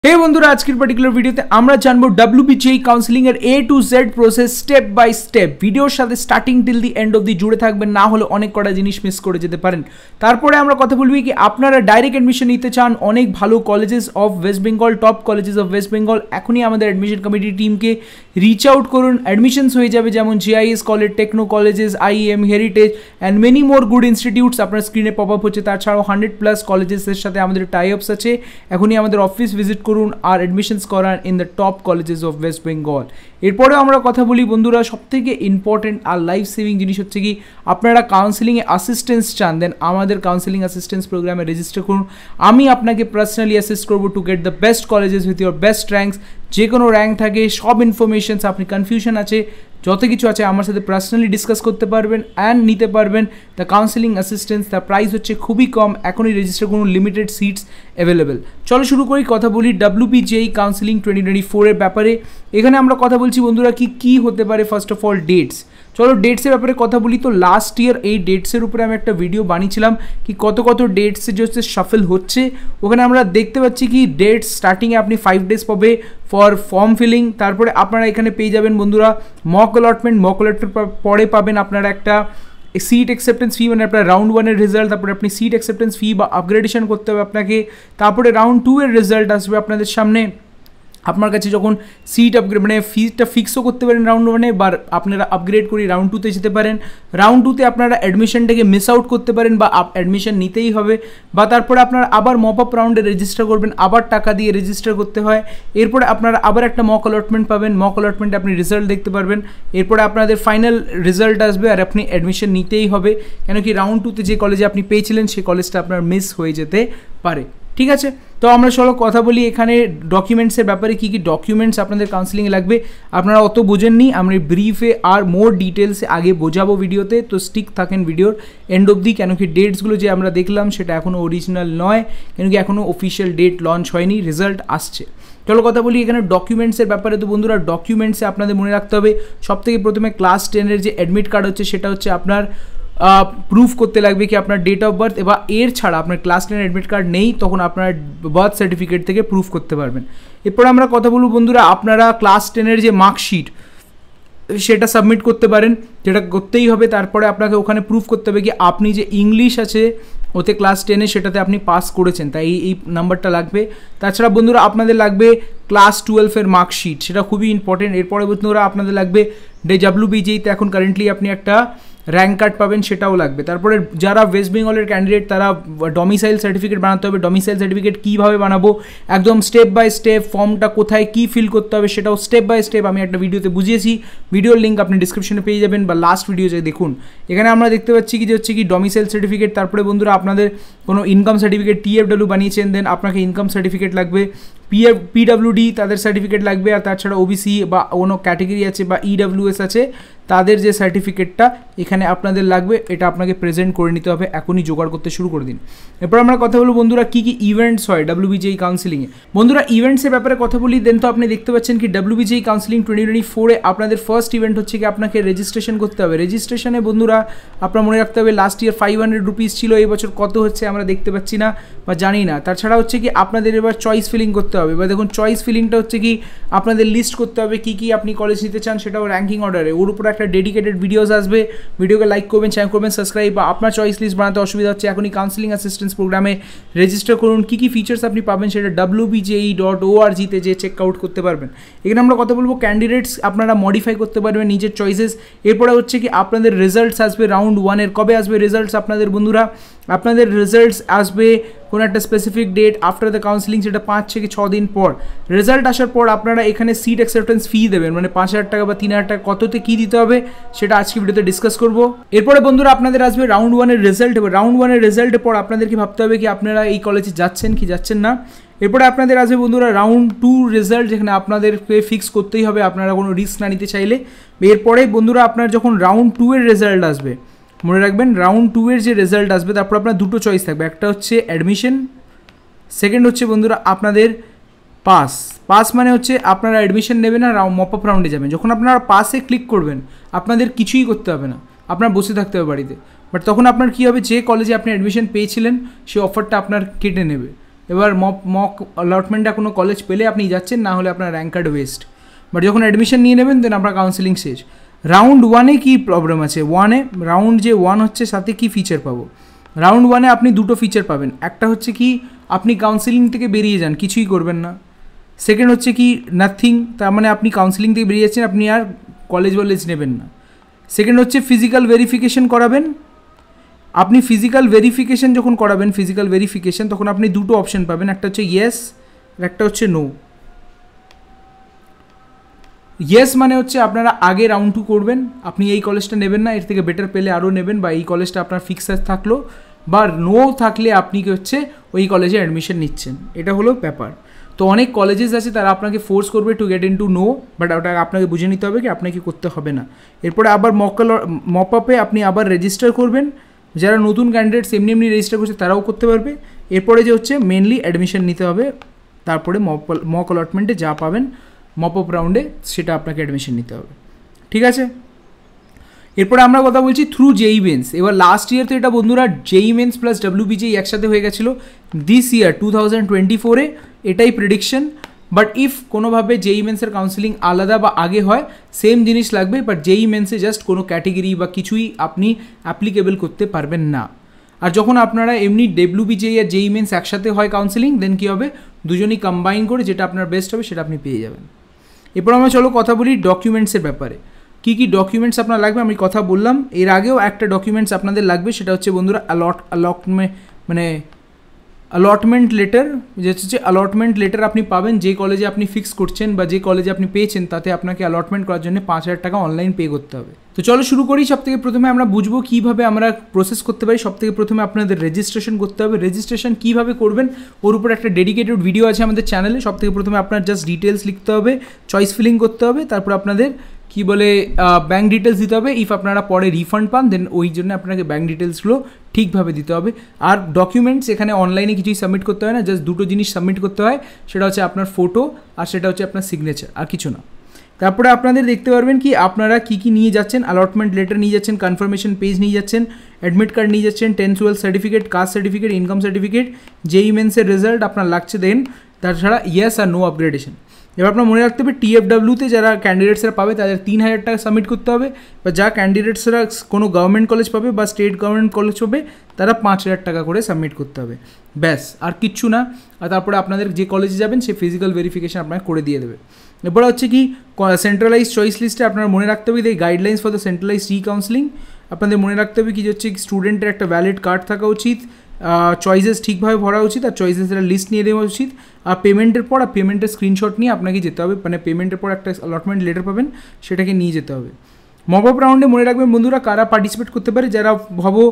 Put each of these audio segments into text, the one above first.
हे बंधुरा आज के पार्टिकुलर वीडियोते আমরা জানবো WBJEE কাউন্সেলিং এর A to Z process step by step. ভিডিওর সাথে starting till the end of the জুড়ে থাকবেন, না হলে অনেক কটা জিনিস মিস করে যেতে পারেন। তারপরে আমরা কথা বলবি কি আপনারা ডাইরেক্ট অ্যাডমিশন নিতে চান অনেক ভালো colleges of West Bengal, top colleges of West Bengal, এখনই আমাদের অ্যাডমিশন কমিটি টিমকে রিচ আউট করুন। অ্যাডমিশনস হয়ে যাবে যেমন JIS college, Techno colleges, IEM, Heritage and many more good institutes আপনার স্ক্রিনে পপ আপ হচ্ছে। তাছাড়াও 100+ কলেজেসের সাথে আমাদের টাই আপস আছে। এখনই আমাদের অফিস ভিজিট করুন আর অ্যাডমিশনস করান in the top colleges of West Bengal. এরপরেও আমরা কথা বলি বন্ধুরা, সবথেকে ইম্পর্টেন্ট আর লাইফ সেভিং জিনিস হচ্ছে কি আপনারা কাউন্সেলিংয়ে অ্যাসিস্ট্যান্স চান, দেন আমাদের কাউন্সেলিং অ্যাসিস্ট্যান্স প্রোগ্রামে রেজিস্টার করুন। আমি আপনাকে পার্সোনালি অ্যাসিস্ট করবো to get the best colleges with your best ranks. যে কোনো র্যাঙ্ক থাকে, সব ইনফরমেশনস, আপনি কনফিউশন আছে, যত কিছু আছে আমার সাথে পার্সোনালি ডিসকাস করতে পারবেন অ্যান্ড নিতে পারবেন দ্য কাউন্সেলিং অ্যাসিস্ট্যান্স। তার প্রাইস হচ্ছে খুবই কম, এখনই রেজিস্টার করুন, লিমিটেড সিটস অ্যাভেলেবেল। চলো শুরু করি, কথা বলি WBJEE কাউন্সেলিং 2024 এর ব্যাপারে। এখানে আমরা কথা বলছি বন্ধুরা কি হতে পারে। ফার্স্ট অফ অল ডেটস, চলো ডেটসের ব্যাপারে কথা বলি। তো লাস্ট ইয়ার এই ডেটসের উপরে আমি একটা ভিডিও বানিয়েছিলাম কি কত ডেটসে যে হচ্ছে শাফল হচ্ছে। ওখানে আমরা দেখতে পাচ্ছি কি ডেটস স্টার্টিংয়ে আপনি 5 ডেজ পাবে ফর ফর্ম ফিলিং। তারপরে আপনারা এখানে পেয়ে যাবেন বন্ধুরা মক অ্যালটমেন্ট পরে পাবেন আপনারা একটা সিট অ্যাকসেপ্টেন্স ফি, মানে আপনার রাউন্ড 1 এর রেজাল্ট, তারপরে আপনি সিট অ্যাকসেপ্টেন্স ফি বা আপগ্রেডেশন করতে হবে আপনাকে। তারপরে রাউন্ড 2 এর রেজাল্ট আসবে আপনাদের সামনে। আপনার কাছে যখন সিট আপগ্রেড মানে ফিজটা ফিক্সও করতে পারেন রাউন্ড 1-এ, বা আপনারা আপগ্রেড করে রাউন্ড 2-তে যেতে পারেন। রাউন্ড 2-তে আপনারা অ্যাডমিশনটাকে মিস আউট করতে পারেন বা অ্যাডমিশন নিতেই হবে, বা তারপরে আপনারা আবার মপ আপ রাউন্ডে রেজিস্টার করবেন, আবার টাকা দিয়ে রেজিস্টার করতে হয়। এরপরে আপনারা আবার একটা মক অ্যালটমেন্ট পাবেন, মক অ্যালটমেন্টে আপনি রেজাল্ট দেখতে পারবেন। এরপরে আপনাদের ফাইনাল রেজাল্ট আসবে আর আপনি অ্যাডমিশন নিতেই হবে, কেন কি রাউন্ড 2-তে যে কলেজে আপনি পেয়েছিলেন সেই কলেজটা আপনার মিস হয়ে যেতে পারে। ঠিক আছে, তো আমরা চলো কথা বলি এখানে ডকুমেন্টসের ব্যাপারে। কী ডকুমেন্টস আপনাদের কাউন্সেলিংয়ে লাগবে আপনারা অত বোঝেননি, আমরা ব্রিফে আর মোর ডিটেলসে আগে বোঝাবো ভিডিওতে। তো স্টিক থাকেন ভিডিওর এন্ড অবধি, কেন কি ডেটসগুলো যে আমরা দেখলাম সেটা এখনও অরিজিনাল নয়, কেন কি এখনও অফিসিয়াল ডেট লঞ্চ হয়নি, রেজাল্ট আসছে। চলো কথা বলি এখানে ডকুমেন্টসের ব্যাপারে। তো বন্ধুরা ডকুমেন্টসে আপনাদের মনে রাখতে হবে সবথেকে প্রথমে ক্লাস 10-এর যে অ্যাডমিট কার্ড হচ্ছে সেটা হচ্ছে আপনার প্রুফ করতে লাগবে কি আপনার ডেট অফ বার্থ, এবার এর ছাড়া আপনার ক্লাস 10 অ্যাডমিট কার্ড নেই তখন আপনার বার্থ সার্টিফিকেট থেকে প্রুফ করতে পারবেন। এরপর আমরা কথা বলবো বন্ধুরা, আপনারা ক্লাস 10-এর যে মার্কশিট সেটা সাবমিট করতে পারেন, যেটা করতেই হবে। তারপরে আপনাকে ওখানে প্রুফ করতে হবে কি আপনি যে ইংলিশ আছে ওতে ক্লাস 10-এ সেটাতে আপনি পাস করেছেন, তাই এই নাম্বারটা লাগবে। তাছাড়া বন্ধুরা আপনাদের লাগবে ক্লাস 12-এর মার্কশিট, সেটা খুবই ইম্পর্টেন্ট। এরপরে বন্ধুরা আপনাদের লাগবে WBJEE-তে এখন কারেন্টলি আপনি একটা র্যাঙ্ক কার্ড পাবেন, সেটাও লাগবে। তারপরে যারা ওয়েস্ট বেঙ্গলের ক্যান্ডিডেট তারা ডমিসাইল সার্টিফিকেট বানাতে হবে। ডমিসাইল সার্টিফিকেট কীভাবে বানাবো একদম স্টেপ বাই স্টেপ, ফর্মটা কোথায় কী ফিল করতে হবে সেটাও স্টেপ বাই স্টেপ আমি একটা ভিডিওতে বুঝিয়েছি, ভিডিওর লিঙ্ক আপনি ডিসক্রিপশনে পেয়ে যাবেন বা লাস্ট ভিডিওতে দেখুন। এখানে আমরা দেখতে পাচ্ছি কি যে হচ্ছে কি ডমিসাইল সার্টিফিকেট, তারপরে বন্ধুরা আপনাদের কোনো ইনকাম সার্টিফিকেট TFW বানিয়েছেন, দেন আপনাকে ইনকাম সার্টিফিকেট লাগবে, PWD তাদের সার্টিফিকেট লাগবে, আর তাছাড়া OBC বা কোনো ক্যাটেগরি আছে বা EWS আছে তাদের যে সার্টিফিকেটটা এখানে আপনাদের লাগবে, এটা আপনাকে প্রেজেন্ট করে নিতে হবে, এখনই জোগাড় করতে শুরু করে দিন। এরপর আমরা কথা বলবো বন্ধুরা কী ইভেন্টস হয় WBJEE কাউন্সেলিংয়ে। বন্ধুরা ইভেন্টসের ব্যাপারে কথা বলি, দেন তো আপনি দেখতে পাচ্ছেন কি WBJEE কাউন্সেলিং 2024-এ আপনাদের ফার্স্ট ইভেন্ট হচ্ছে কি আপনাকে রেজিস্ট্রেশন করতে হবে। রেজিস্ট্রেশনে বন্ধুরা আপনার মনে রাখতে হবে লাস্ট ইয়ার 500 রুপিস ছিল, এই বছর কত হচ্ছে আমরা দেখতে পাচ্ছি না বা জানি না। তাছাড়া হচ্ছে কি আপনাদের এবার চয়েস ফিলিং করতে হবে। এবার দেখুন চয়েস ফিলিংটা হচ্ছে কি আপনাদের লিস্ট করতে হবে কী আপনি কলেজ নিতে চান, সেটাও র্যাঙ্কিং অর্ডারে, ওর উপরে একটা ডেডিকেটেড ভিডিওস আসবে, ভিডিওকে লাইক করবেন, চ্যানেল করবেন সাবস্ক্রাইব, বা আপনার চয়েস লিস্ট বানাতে অসুবিধা হচ্ছে এখনই কাউন্সেলিং অ্যাসিস্ট্যান্স প্রোগ্রামে রেজিস্টার করুন। কী ফিচার্স আপনি পাবেন সেটা WBJEE.org-তে যে চেক আউট করতে পারবেন। এখানে আমরা কথা বলবো ক্যান্ডিডেটস আপনারা মডিফাই করতে পারবেন নিজের চয়েসেস। এরপরে হচ্ছে কি আপনাদের রেজাল্টস আসবে রাউন্ড 1-এর। কবে আসবে রেজাল্টস আপনাদের বন্ধুরা? আপনাদের রেজাল্টস আসবে কোনো একটা specific date after the counselling, সেটা 5 থেকে 6 দিন পর। রেজাল্ট আসার পর আপনারা এখানে সিট অ্যাকসেপ্টেন্স ফি দেবেন, মানে 5,000 টাকা বা 3,000 টাকা, কততে কী দিতে হবে সেটা আজকে ভিডিওতে ডিসকাস করবো। এরপরে বন্ধুরা আপনাদের আসবে রাউন্ড 1-এর রেজাল্ট। এবার রাউন্ড 1-এর রেজাল্টের পর আপনাদেরকে ভাবতে হবে কি আপনারা এই কলেজে যাচ্ছেন কি যাচ্ছেন না। এরপরে আপনাদের আসবে বন্ধুরা রাউন্ড 2 রেজাল্ট, যেখানে আপনাদেরকে ফিক্স করতেই হবে আপনারা কোনো রিস্ক না নিতে চাইলে। এরপরে বন্ধুরা আপনার যখন রাউন্ড 2-এর রেজাল্ট আসবে, মনে রাখবেন রাউন্ড 2-এর যে রেজাল্ট আসবে তারপর আপনার দুটো চয়েস থাকবে, একটা হচ্ছে অ্যাডমিশন, সেকেন্ড হচ্ছে বন্ধুরা আপনাদের পাস মানে হচ্ছে আপনারা অ্যাডমিশন নেবেন আর মপ আপ রাউন্ডে যাবেন। যখন আপনারা পাসে ক্লিক করবেন আপনাদের কিছুই করতে হবে না, আপনার বসে থাকতে হবে বাড়িতে। বাট তখন আপনার কী হবে, যে কলেজে আপনি অ্যাডমিশন পেয়েছিলেন সেই অফারটা আপনার কেটে নেবে। এবার মক অ্যালটমেন্টে কোনো কলেজ পেলে আপনি যাচ্ছেন, না হলে আপনার র্যাঙ্ক কার্ড ওয়েস্ট। বাট যখন অ্যাডমিশন নিয়ে নেবেন দেন আপনার কাউন্সেলিং শেষ। রাউন্ড 1-এ কী প্রবলেম আছে? রাউন্ড যে 1 হচ্ছে সাথে কী ফিচার পাবো? রাউন্ড 1-এ আপনি দুটো ফিচার পাবেন। একটা হচ্ছে কি আপনি কাউন্সেলিং থেকে বেরিয়ে যান, কিছুই করবেন না। সেকেন্ড হচ্ছে কি নাথিং, তার মানে আপনি কাউন্সেলিং থেকে বেরিয়ে যাচ্ছেন, আপনি আর কলেজ নেবেন না। সেকেন্ড হচ্ছে ফিজিক্যাল ভেরিফিকেশন করাবেন। আপনি ফিজিক্যাল ভেরিফিকেশন যখন করাবেন, তখন আপনি দুটো অপশন পাবেন, একটা হচ্ছে ইয়েস আর একটা হচ্ছে নো। ইয়েস মানে হচ্ছে আপনারা আগে রাউন্ড 2 করবেন, আপনি এই কলেজটা নেবেন না, এর থেকে বেটার পেলে আরও নেবেন, বা এই কলেজটা আপনার ফিক্সার থাকলো, বা নো থাকলে আপনি কি হচ্ছে ওই কলেজে অ্যাডমিশন নিচ্ছেন। এটা হলো ব্যাপার। তো অনেক কলেজেস আছে তারা আপনাকে ফোর্স করবে to get into no, but ওটা আপনাকে বুঝে নিতে হবে কি আপনাকে করতে হবে না। এরপরে আবার মপ আপে আপনি আবার রেজিস্টার করবেন, যারা নতুন ক্যান্ডিডেটস এমনি রেজিস্টার করছে তারাও করতে পারবে। এরপরে যে হচ্ছে মেনলি অ্যাডমিশন নিতে হবে, তারপরে মক অ্যালটমেন্টে যা পাবেন মপ আপ রাউন্ডে সেটা আপনাকে অ্যাডমিশন নিতে হবে, ঠিক আছে। এরপরে আমরা কথা বলছি থ্রু জেই মেন্স। এবার লাস্ট ইয়ার তো এটা বন্ধুরা জেই মেন্স প্লাস WBJEE একসাথে হয়ে গেছিলো। দিস ইয়ার 2024-এ এটাই প্রেডিকশন। বাট ইফ কোনোভাবে জেই মেন্সের কাউন্সেলিং আলাদা বা আগে হয় সেম জিনিস লাগবে, বাট জেই মেন্সে জাস্ট কোনো ক্যাটেগরি বা কিছুই আপনি অ্যাপ্লিকেবল করতে পারবেন না। আর যখন আপনারা এমনি WBJEE আর জেই মেন্স একসাথে হয় কাউন্সেলিং, দেন কী হবে, দুজনই কম্বাইন করে যেটা আপনার বেস্ট হবে সেটা আপনি পেয়ে যাবেন। এরপর আমরা চলো কথা বলি ডকুমেন্টসের ব্যাপারে। কী কী ডকুমেন্টস আপনার লাগবে আমি কথা বললাম। এর আগেও একটা ডকুমেন্টস আপনাদের লাগবে, সেটা হচ্ছে বন্ধুরা অ্যালটমেন্ট লেটার। যেটা হচ্ছে অ্যালটমেন্ট লেটার আপনি পাবেন যে কলেজে আপনি ফিক্স করছেন বা যে কলেজে আপনি পেয়েছেন, তাতে আপনাকে অ্যালটমেন্ট করার জন্য 5,000 টাকা অনলাইন পে করতে হবে। তো চলো শুরু করি। সবথেকে প্রথমে আমরা বুঝবো কীভাবে আমরা প্রসেস করতে পারি। সবথেকে প্রথমে আপনাদের রেজিস্ট্রেশন করতে হবে। রেজিস্ট্রেশন কীভাবে করবেন ওর উপর একটা ডেডিকেটেড ভিডিও আছে আমাদের চ্যানেলে। সবথেকে প্রথমে আপনার জাস্ট ডিটেলস লিখতে হবে, চয়েস ফিলিং করতে হবে, তারপর আপনাদের কী বলে ব্যাঙ্ক ডিটেলস দিতে হবে। ইফ আপনারা পরে রিফান্ড পান দেন ওই জন্য আপনাকে ব্যাঙ্ক ডিটেলসগুলো ঠিকভাবে দিতে হবে। আর ডকুমেন্টস এখানে অনলাইনে কিছুই সাবমিট করতে হয় না, জাস্ট দুটো জিনিস সাবমিট করতে হয়, সেটা হচ্ছে আপনার ফটো আর সেটা হচ্ছে আপনার সিগনেচার, আর কিছু না। তারপরে আপনাদের দেখতে পারবেন কি আপনারা কী কী নিয়ে যাচ্ছেন। অ্যালটমেন্ট লেটার নিয়ে যাচ্ছেন, কনফার্মেশন পেজ নিয়ে যাচ্ছেন, অ্যাডমিট কার্ড নিয়ে যাচ্ছেন, 10-12 certificate, caste certificate, income certificate, JEE মেন্সের রেজাল্ট আপনার লাগছে, দেন তাছাড়া ইয়েস আর নো আপগ্রেডেশন। এবার আপনার মনে রাখতে হবে TFWতে যারা ক্যান্ডিডেটসরা পাবে তাদের 3,000 টাকা সাবমিট করতে হবে, বা যা ক্যান্ডিডেটসরা কোনো গভর্নমেন্ট কলেজ পাবে বা স্টেট গভর্নমেন্ট কলেজ পাবে তারা 5,000 টাকা করে সাবমিট করতে হবে, ব্যাস আর কিচ্ছু না। আর তারপরে আপনাদের যে কলেজে যাবেন সে ফিজিক্যাল ভেরিফিকেশন আপনাকে করে দিয়ে দেবে। এরপরে হচ্ছে কি সেন্ট্রালাইজ চয়েস লিস্টে আপনারা মনে রাখতে হবে এই গাইডলাইন্স ফর দ্য সেন্ট্রালাইজ রি-কাউন্সেলিং। আপনাদের মনে রাখতে হবে কি হচ্ছে স্টুডেন্টের একটা ভ্যালিড কার্ড থাকা উচিত, চয়েসেস ঠিকভাবে ভরা উচিত, আর চয়েসেসের লিস্ট নিয়ে দেওয়া উচিত। আর পেমেন্টের পর পেমেন্টের স্ক্রিনশট নিয়ে আপনাকে যেতে হবে, মানে পেমেন্টের পর একটা অ্যালটমেন্ট লেটার পাবেন সেটাকে নিয়ে যেতে হবে। মক আপ রাউন্ডে মনে রাখবেন বন্ধুরা কারা পার্টিসিপেট করতে পারে, যারা ভাবো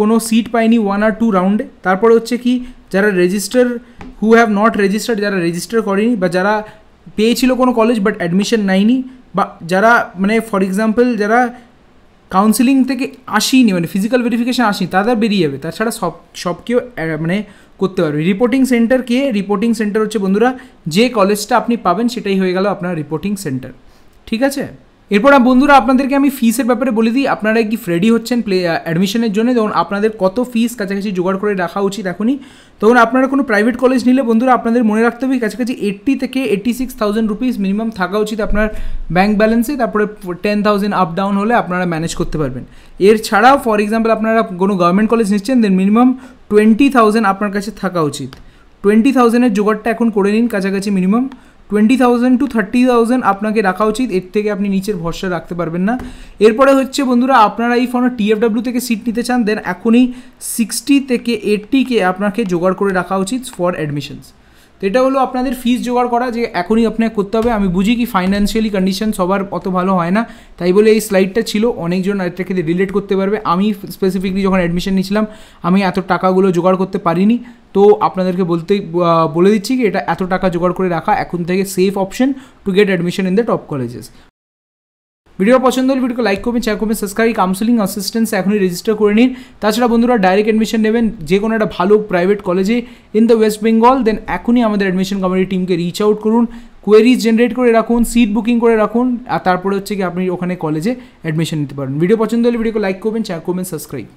কোনো সিট পায়নি 1 আর 2 রাউন্ডে। তারপরে হচ্ছে কি যারা register who have not registered, যারা রেজিস্টার করেনি বা যারা পেয়েছিল কোনো কলেজ বাট অ্যাডমিশন নেয়নি, বা যারা মানে ফর এক্সাম্পল যারা কাউন্সেলিং থেকে আসেনি, মানে ফিজিক্যাল ভেরিফিকেশান আসেনি, তারা বেরিয়ে যাবে। তাছাড়া সবকেও মানে করতে পারবে। রিপোর্টিং সেন্টার কে? রিপোর্টিং সেন্টার হচ্ছে বন্ধুরা যে কলেজটা আপনি পাবেন সেটাই হয়ে গেল আপনার রিপোর্টিং সেন্টার, ঠিক আছে। এরপর বন্ধুরা আপনাদেরকে আমি ফিসের ব্যাপারে বলে দিই। আপনারা কি রেডি হচ্ছেন অ্যাডমিশনের জন্য? তখন আপনাদের কত ফিস কাছাকাছি জোগাড় করে রাখা উচিত এখনই। তখন আপনারা কোনো প্রাইভেট কলেজ নিলে বন্ধুরা আপনাদের মনে রাখতে হবে কাছাকাছি 80 থেকে 86,000 রুপিস মিনিমাম থাকা উচিত আপনার ব্যাঙ্ক ব্যালেন্সে। তারপরে 10,000 আপ ডাউন হলে আপনারা ম্যানেজ করতে পারবেন। এর ছাড়াও ফর এক্সাম্পল আপনারা কোনো গভর্নমেন্ট কলেজ নিচ্ছেন দেন মিনিমাম 20,000 আপনার কাছে থাকা উচিত। 20,000-এর জোগাড়টা এখন করে নিন কাছাকাছি মিনিমাম 20,000 to 30,000 আপনাকে রাখা উচিত। এর থেকে আপনি নিচের ভরসা রাখতে পারবেন না। এরপরে হচ্ছে বন্ধুরা আপনারা এই ফোনে TFW থেকে সিট নিতে চান দেন এখনই 60 থেকে 80K আপনাকে জোগাড় করে রাখা উচিত ফর অ্যাডমিশনস। তো এটা হলো আপনাদের ফিস জোগাড় করা, যে এখনই আপনাকে করতে হবে। আমি বুঝি কি ফাইন্যান্সিয়ালি কন্ডিশন সবার অত ভালো হয় না, তাই বলে এই স্লাইডটা ছিল, অনেকজন এটাকে রিলেট করতে পারবে। আমি স্পেসিফিকলি যখন অ্যাডমিশন নিয়েছিলাম আমি এত টাকাগুলো জোগাড় করতে পারিনি, তো আপনাদেরকে বলে দিচ্ছি কি এটা এত টাকা জোগাড় করে রাখা এখন থেকে safe option to get admission in the top colleges. Video পছন্দ হলে ভিডিওকে লাইক করবেন, শেয়ার করবেন, সাবস্ক্রাইব। কাউন্সেলিং অ্যাসিস্ট্যান্স এখনই রেজিস্টার করে নিন। তাছাড়া বন্ধুরা ডাইরেক্ট অ্যাডমিশন নেবেন যে কোনো একটা ভালো প্রাইভেট কলেজে ইন দ্য ওয়েস্ট বেঙ্গল, দেন এখনই আমাদের অ্যাডমিশন কমিটি টিমকে রিচ আউট করুন, কোয়েরিজ জেনারেট করে রাখুন, সিট বুকিং করে রাখুন, আর তারপরে হচ্ছে কি আপনি ওখানে কলেজে অ্যাডমিশন নিতে পারেন। ভিডিও পছন্দ হলে ভিডিওকে লাইক করবেন, শেয়ার করবেন, সাবস্ক্রাইব।